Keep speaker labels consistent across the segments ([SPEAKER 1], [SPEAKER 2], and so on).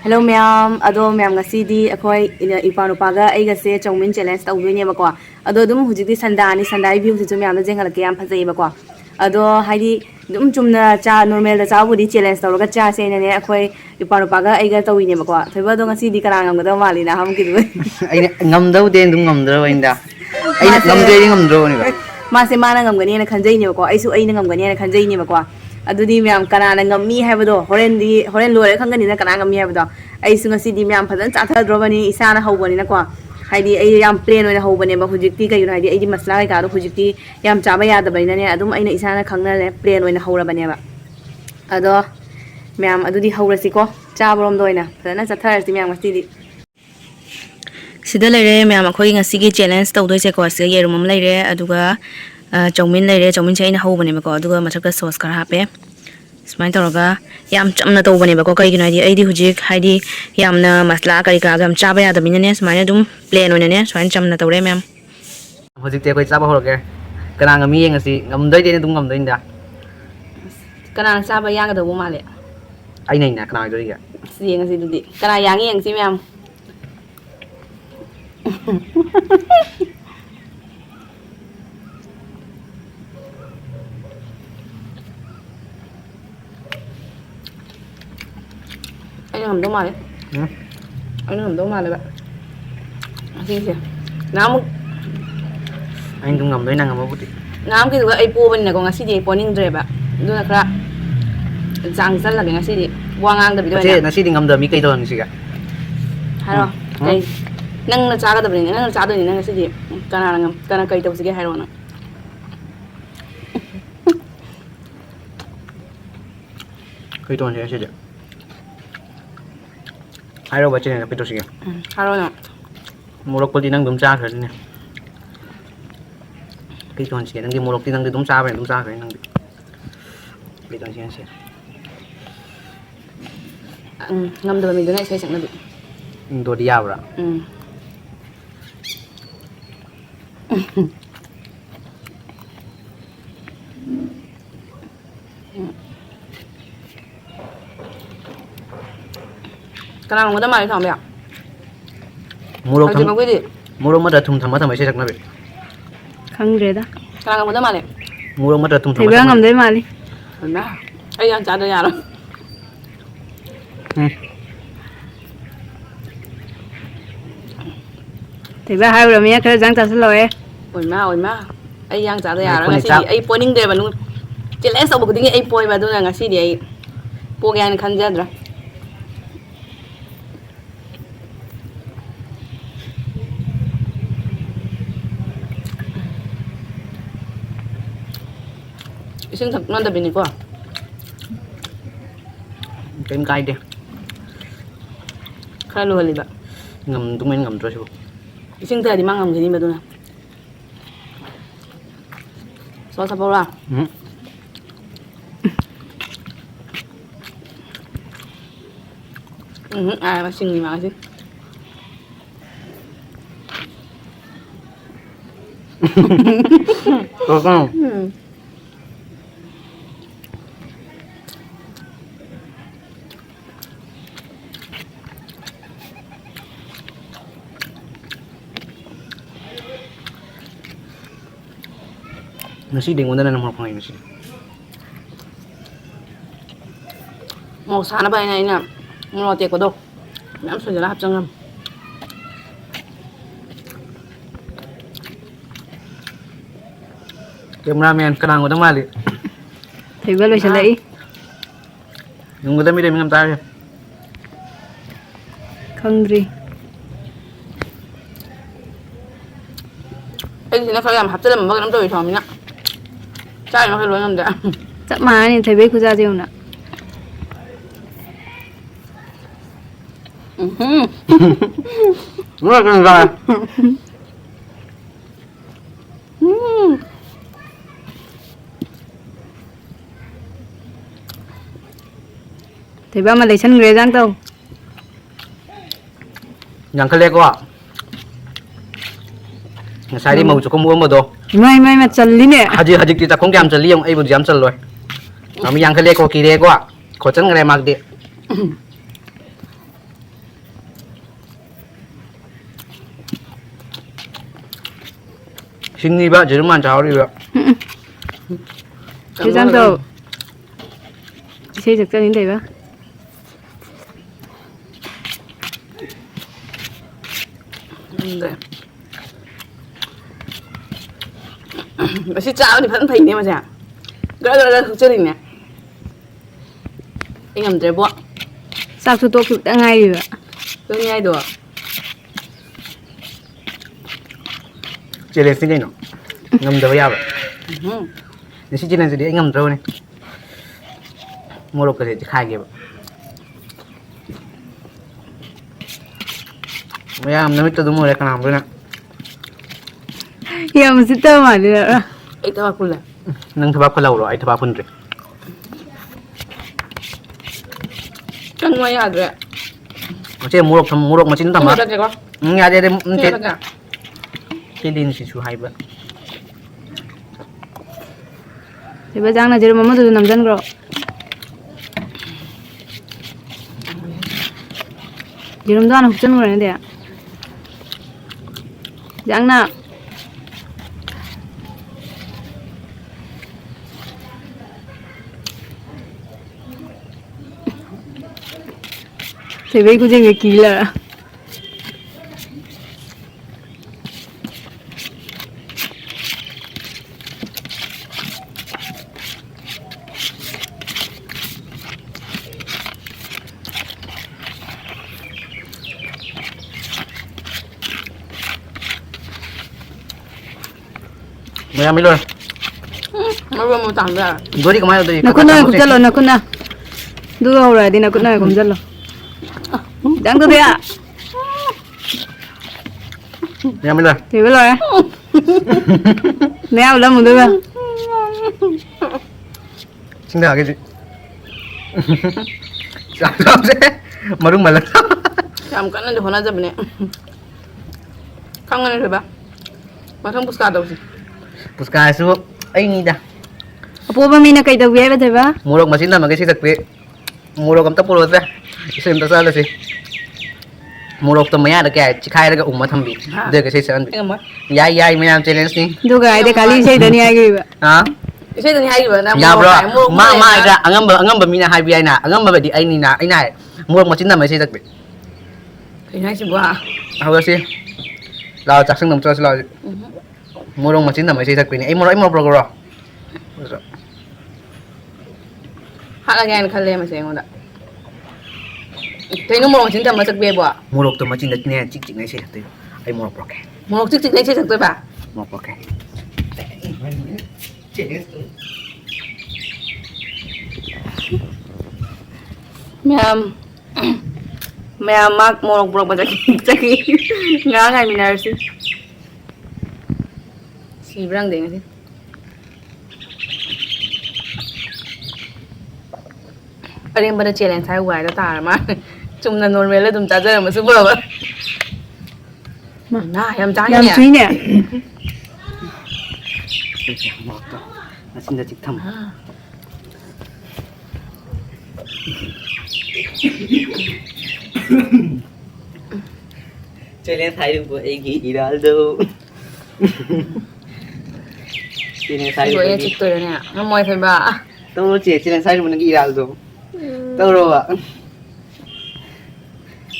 [SPEAKER 1] Hello ma'am, ado ma'am ngasidi akhoi ipa nupaga aigase chowmin challenge tawdoine bako. Ado dum hujikti sandani sandai view chu ma'am na jengal ke yam phajai bako. Ado haidi dum chumna cha normal da chawbudi challenge tawraga cha se ne akhoi ipa nupaga aiga tawine bako. Thoiba do ngasidi kara ngamgada mali na ham kidu.
[SPEAKER 2] Ai ngamdau de dum ngamdro inda. Ai ngamde ngamdro ni ba.
[SPEAKER 1] Mase mana ngamgani na khanjai ne bako. Aisu aina ngamgani na khanjai ne bako. Adudi ma'am kanana ngammi haibado horen lore khangani na kana ngammi haibado ai sunga sidi ma'am phadan chatha drobani isana hawbani na ko haidi ai yam plain oina hawbane ba hujikti kai haidi ai masla kai ka do hujikti yam chaba ya da baina ne adum aina isana khangna le plain oina hawrabane ba ado ma'am adudi hawrasi ko chabrom doina phadana chatharasi ma'am ngasidi sida leire ma'am akhoi ngasigi challenge tawdoi se ko se yerumam leire aduga chowmin leire chowmin chaina hawbane ba ko aduga mathaka sauce kar hape Smile toroga yam chamna to bane ba ko kai gina di ai di hujik haidi yamna masla kari ka gam chaba ya da minane smile dum plain one ne swan chamna tore ma'am
[SPEAKER 2] Hujik te koi chaba horoge. Kana ngami yang si ngamdoi de dum ngamdoi inda.
[SPEAKER 1] kana chaba ya ga da bu male
[SPEAKER 2] Ai nei na kana doi ga.
[SPEAKER 1] si yang si dudi kana yang si ma'am anh làm đâu mà đấy anh làm đâu mà đấy bạn xin xỉa nám
[SPEAKER 2] Ai dum ngamdoi na ngamabuti.
[SPEAKER 1] nám cái gì ai po bên này còn ngasih dia poning dre bạn itu nak kira jang sal lagi ngasih dia buang ang tapi itu
[SPEAKER 2] Che nasi di ngamda mi kai to ni siga.
[SPEAKER 1] halo kai nang na chaga tapi nang na chaga ni nang ngasih dia kana kai tahu sih halo na
[SPEAKER 2] Kai to ni siga. Ai ro ba che na pito siga.
[SPEAKER 1] halo na
[SPEAKER 2] Morok ko di nang dum cha khar ni. Kai to ni siga nang di morok di nang di dum cha ba dum cha khar nang di. Kai to ni siga.
[SPEAKER 1] ngâm được mình đứa này xây chẳng được
[SPEAKER 2] Do di ya bra.
[SPEAKER 1] cái nào người ta mày thằng mẹ
[SPEAKER 2] Morok
[SPEAKER 1] thằng
[SPEAKER 2] thang
[SPEAKER 1] cái gì
[SPEAKER 2] morok ma da thum thama thama se sakna be.
[SPEAKER 1] không rẻ đó cái nào người ta mày
[SPEAKER 2] Morok ma da thum
[SPEAKER 1] thì
[SPEAKER 2] thama.
[SPEAKER 1] bây giờ ngâm đấy mà đi ấy ăn chả được nhà đâu thì bây hai rồi mẹ cái răng ta sẽ lôi ôi má ấy ăn chả được nhà đâu ngay xí ấy poning deh bạn luôn chỉ lẽ sau một cái tiếng ấy poi bạn tuh ngay xí đi ấy po cái anh khăn ra rồi iseng thật non tapi ni ko
[SPEAKER 2] Kem kai de.
[SPEAKER 1] kaya lu hali ba
[SPEAKER 2] Ngam tumen ngam terus bu.
[SPEAKER 1] iseng tadi mangam gini ba tuh na so sa pala masing ni makasih
[SPEAKER 2] Có không? Nasi dengan mana nama orang nasi?
[SPEAKER 1] mau sana ba này nè mau tiệc có đâu em sửa là hấp chân ngâm
[SPEAKER 2] Kem ramen kenang udah mali.
[SPEAKER 1] thì bây giờ sẽ lấy
[SPEAKER 2] Yung udah mi ngam tayo.
[SPEAKER 1] không gì ấy thì nó phải làm hấp chân làm mất lắm rồi thòm nhá trai nó phải luôn ngâm đã chắc mà này thấy biết cô ra riêu nè
[SPEAKER 2] Đúng là cần rồi.
[SPEAKER 1] thì ba mà lấy chân người giang tàu
[SPEAKER 2] Yang kele ko. Ngasai di mau cukup mua mo do.
[SPEAKER 1] mai mà chân lý nè
[SPEAKER 2] Haji haji kita kong jam celi yang ibu jam cel loy. Kami yang kele ko kire ko. Ko chen ngre mag de. 신이봐 제일만 자오리봐.
[SPEAKER 1] 대장도 제 작전인데 봐.
[SPEAKER 3] 근데 맛이 짜오니 vẫn phải nè mà chả gỡ thực chất nè anh làm trái bộ
[SPEAKER 1] sao tôi chụp đã ngay rồi.
[SPEAKER 3] tôi nhai được
[SPEAKER 2] 제일 쓰게 너. ngâm 봐. 내 시즌에서 내 ngâm 들어오네. 뭐로 그래 khai 봐. 뭐야 남의 또 너무 약간 안 보이나?
[SPEAKER 1] Hiểu một sự tơ mà được.
[SPEAKER 3] anh tao bảo là
[SPEAKER 2] nâng thập phân lâu rồi, ai thập phân rồi.
[SPEAKER 3] chân ngoài à rồi
[SPEAKER 2] 어째 무럭 맞힌 담아.
[SPEAKER 3] ra cái con
[SPEAKER 2] 야, 내
[SPEAKER 3] nghe ra cả
[SPEAKER 2] 킬린 시추 하이브.
[SPEAKER 1] Thì bây giờ là chỉ mà tôi nằm dân rồi. Chỉ nằm đó là học chân rồi đấy ạ. Giang nào. Thì bây giờ người kỳ là
[SPEAKER 2] 뭐야 밀로.
[SPEAKER 3] mà vừa một tảng ra
[SPEAKER 2] 너리 그만 너리.
[SPEAKER 1] nó cũng nơi cũng rất là nó cũng nào. Đưa rồi thì nó cũng nơi cũng rất là. Giang tôi thế ạ.
[SPEAKER 2] 야 밀로.
[SPEAKER 1] Thì bây giờ neo lâm một đứa.
[SPEAKER 2] 생각하겠지. 쌈쌈세. 머룩 말라.
[SPEAKER 3] làm cái này được hoàn ra bên này không nghe được ba mà không bút đâu gì
[SPEAKER 2] 부스카스 아이니다.
[SPEAKER 1] Bố ba mình là cây đầu bé bây giờ ba.
[SPEAKER 2] 무럭 맞힌다 막이 시작돼. 무럭 감딱 보러서. 있으면 더 살려지. 무럭도 뭐야 이렇게 khai ra ủng thầm bị. Đưa cái xe ăn bị.
[SPEAKER 3] anh em mới
[SPEAKER 2] 야이 뭐야 챌린지 니.
[SPEAKER 1] Đâu cái để cả ly xây đến nhà cái vậy.
[SPEAKER 2] 아?
[SPEAKER 3] cái xe này hay rồi nam
[SPEAKER 2] 야 bro. 마마가 안감바 미나 하이비아이나. 안감바 디 아이니나. 아이나. 무럭 맞힌다 막이 시작돼.
[SPEAKER 3] thì hay chịu quá
[SPEAKER 2] 하고시. 나 작성 넘쳐서 라. 무럭 맞힌다 막이 시작돼. 이 무럭 브로그로. 그래서
[SPEAKER 3] hát là nghe khăn lên mà xem không ạ thấy nó mồm chính thầm mà thực bia bỏ
[SPEAKER 2] 무럭도 맞힌다 그냥 찍찍 내 시작돼. 아이 무럭 브로게.
[SPEAKER 3] một chiếc này chưa thực tôi bà
[SPEAKER 2] 무럭 브로게.
[SPEAKER 3] mẹ mắc một bọc bọc chắc khi ngã ngày mình nào xí xí răng đến xí ở đây bây giờ chia lên thái hoài đó ta mà chúng là nôn về lên chúng ta chơi mà super vậy na em trái
[SPEAKER 1] Làm
[SPEAKER 3] nhỉ
[SPEAKER 1] suy nè.
[SPEAKER 2] 무럭도 맞힌다 찍탐. chơi lên thay được của anh nghĩ đó đâu. chơi lên thay được
[SPEAKER 3] rồi em chụp tôi nè nó mỏi phải bà
[SPEAKER 2] tôi chỉ chơi lên thay được mình nghĩ đó đâu. đâu rồi ạ.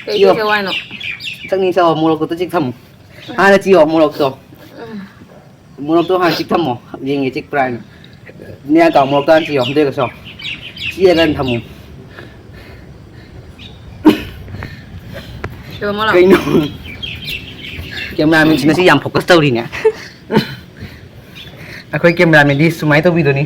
[SPEAKER 3] cái gì theo anh nó
[SPEAKER 2] chắc ni sao mua được tôi 찍 thầm. 하나 지어 무럭도. 무럭도 한 찍 thầm. 얘기 찍 프라이. 내가 가 무럭도 한 지어. 되겠어. 지어는 thầm.
[SPEAKER 3] rồi mà làm
[SPEAKER 2] cái nó camera mình chỉ nói giảm focus tao đi nè. Aku camera mình đi số máy tao video ni.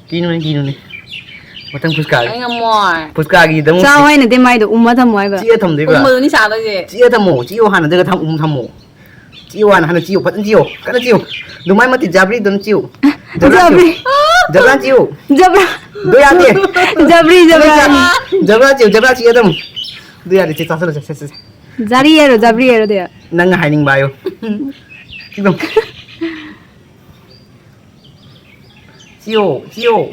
[SPEAKER 2] Kino ni. Matang puskal.
[SPEAKER 3] anh em mỏi
[SPEAKER 2] Puskal gì đâu.
[SPEAKER 1] Sao hay là tên mày được thầm ngoài vậy?
[SPEAKER 2] Chia thầm đấy
[SPEAKER 3] ông
[SPEAKER 2] vậy.
[SPEAKER 3] mơ đi sao đây gì
[SPEAKER 2] Chia thầm mổ, chia hàn là cái thầm mổ. Chia hàn là chia vẫn chia, cái nó chia. Đúng mấy mà thì Jabri don't chia.
[SPEAKER 1] Jabri.
[SPEAKER 2] Jabra chia.
[SPEAKER 1] Jabra.
[SPEAKER 2] Đôi ăn đi.
[SPEAKER 1] Jabri
[SPEAKER 2] Jabra chia thầm. Đôi ăn đi chia sao sao.
[SPEAKER 1] Jari rồi Jabri rồi đấy ạ.
[SPEAKER 2] Nang hiding bio. Kim. Chiêu.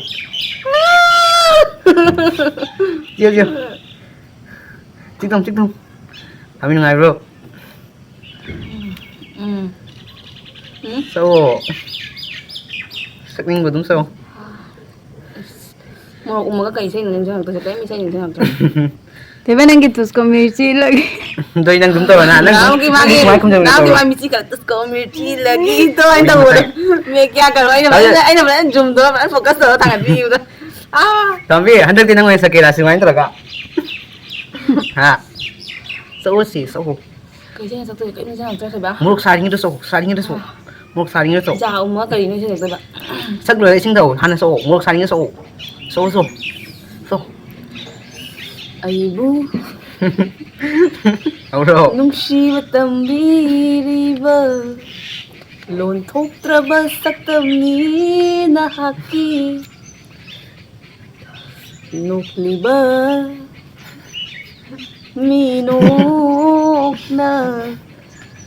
[SPEAKER 2] Chiêu chiêu. Chích thông. Hả mình ngay bro. Sâu. Sắc ninh vào đúng sâu.
[SPEAKER 3] Murok umaga kayo sa inyo nang sa tayo minsan yung tinatawag.
[SPEAKER 1] Diba nang gitu ko mirchi lagi.
[SPEAKER 2] Doi nang đúng tao na.
[SPEAKER 3] Now ki magi. Now ki mami si ka tus ko mirchi lagi ito ay tawag. May kya ka ay na zoom do an focus do tangan view do. Ah.
[SPEAKER 2] Tapi hendak tinang may sakit asing main talaga. Ha. Sâu sih sâu.
[SPEAKER 3] Kayo sa tayo kayo minsan sa ba?
[SPEAKER 2] Murok saring itu sâu. Murok saring itu sâu.
[SPEAKER 3] Sa umaga kayo minsan sa ba?
[SPEAKER 2] Sắc lưỡi sinh đầu hắn là sâu. Murok saring itu sâu. Sâu.
[SPEAKER 3] Ay bu.
[SPEAKER 2] Đâu đâu.
[SPEAKER 3] Nungsiba tambiriba Lonthoktraba saktamni nahaki Nukliba Minokna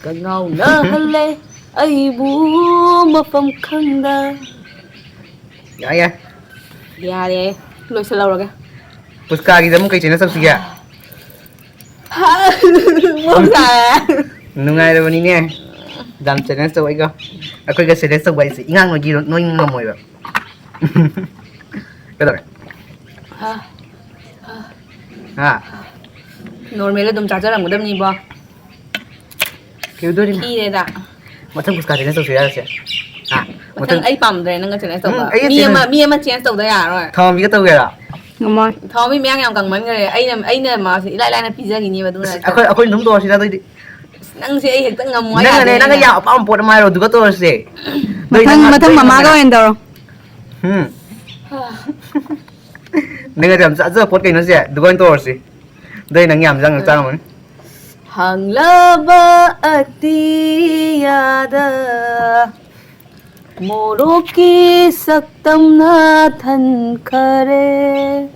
[SPEAKER 3] Kagaw na hale Ay bu mafam khanda
[SPEAKER 2] Dạ.
[SPEAKER 3] Yari Lôi sa lâu rồi kìa
[SPEAKER 2] Puska kita mungkin cina sab siya.
[SPEAKER 3] Buông xà
[SPEAKER 2] Nungai đâu ni nè. Dam cina sab ay ko. Ako cái cina sab ay si ingang no giro no yung mamoy ba. Cái đó. Ha.
[SPEAKER 3] Normal dum cha cha ram dum ni ba
[SPEAKER 2] Kêu đôi đi.
[SPEAKER 3] Ki de da
[SPEAKER 2] Mà thằng Puska cina sab siya siya. Ha. Mà
[SPEAKER 3] Thằng
[SPEAKER 2] thằng
[SPEAKER 3] ấy bầm rồi nó cái chuyện này
[SPEAKER 2] Ừ, ấy thì-
[SPEAKER 3] mi mà chén sầu đấy à rồi
[SPEAKER 2] thằng biết tao kìa là.
[SPEAKER 1] Ngamon.
[SPEAKER 3] thò mi mang nhau càng mấy người ấy là mà lại lại là pizza gì mà đúng là
[SPEAKER 2] Ako yung to sila to.
[SPEAKER 3] năng si ấy hiện tại ngầm ngoài
[SPEAKER 2] Nang ne nang ya pa ang pot mai ro duga to si.
[SPEAKER 1] Matang mama ko endo.
[SPEAKER 2] Nang jam sa pot kai no si. Duga to si. Dai nang yam jang jang mon.
[SPEAKER 3] hàng laba atiyada Moroki saktam na than khare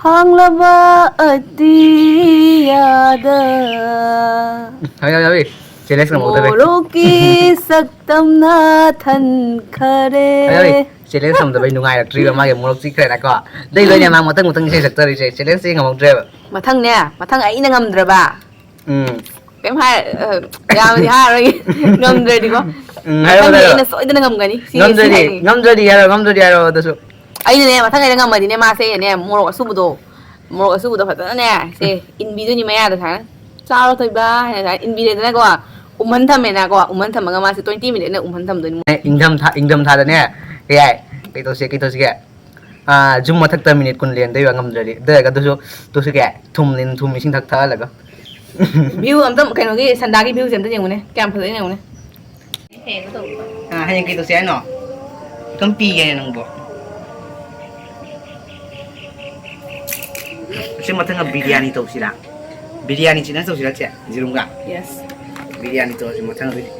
[SPEAKER 3] hàng laba atiyada
[SPEAKER 2] Habi. Jeles ka mo tabi.
[SPEAKER 3] Moroki saktam na than khare
[SPEAKER 2] Habi. Jeles ka mo tabi nungai la tri ma ge mo si kre la ko. Dai lo nya ma mo tang si sector ri jeles si ngam driver.
[SPEAKER 3] mà thằng nè mà thằng ấy nó ngầm rồi bà em hai ya thì hai rồi ngầm rồi thì có
[SPEAKER 2] Hay
[SPEAKER 3] thằng ấy
[SPEAKER 2] đâu.
[SPEAKER 3] nó sỏi nó ngầm cái đi
[SPEAKER 2] Ngam jadi ya đó su.
[SPEAKER 3] ấy nè mà thằng ấy nó ngầm mà thì nè mà xe nè mua một số đồ phải tao nè xe in video như mấy à được hả sao đâu thôi ba này in video này có hắn thầm này nè có hắn thầm mà mà sẽ 20 minutes nữa hắn thầm rồi
[SPEAKER 2] Ingdam tha da ne. Kaya kito si kaya. Zoom ma thak ta minute kun len dai ngam jadi. Dai ka to si kaya thum mi sing thak tha la ka.
[SPEAKER 3] view âm tâm cái nó cái sàn đá cái view xem tới nhiều này kèm phải nhiều này
[SPEAKER 2] Hanya kito si ano. Ikan piye nang bo. Kasi matang biryani to sila. Biryani china to sila che. Jirunga.
[SPEAKER 3] yes
[SPEAKER 2] Biryani to si matang biryani.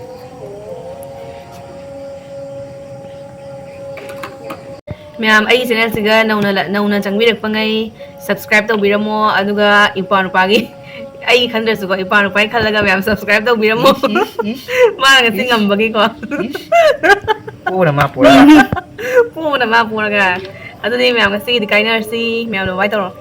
[SPEAKER 3] Ma'am, ay channel siga nauna changbirak pa ngay subscribe tawbiramo aduga ipa nupagi ay khandra suko ipa nupai khalaga ma'am subscribe tawbiramo ma nga singambagi ko
[SPEAKER 2] Pura ma pura.
[SPEAKER 3] puna ma puna ga adu ni ma'am kasi di kainer si ma'am no vai tawro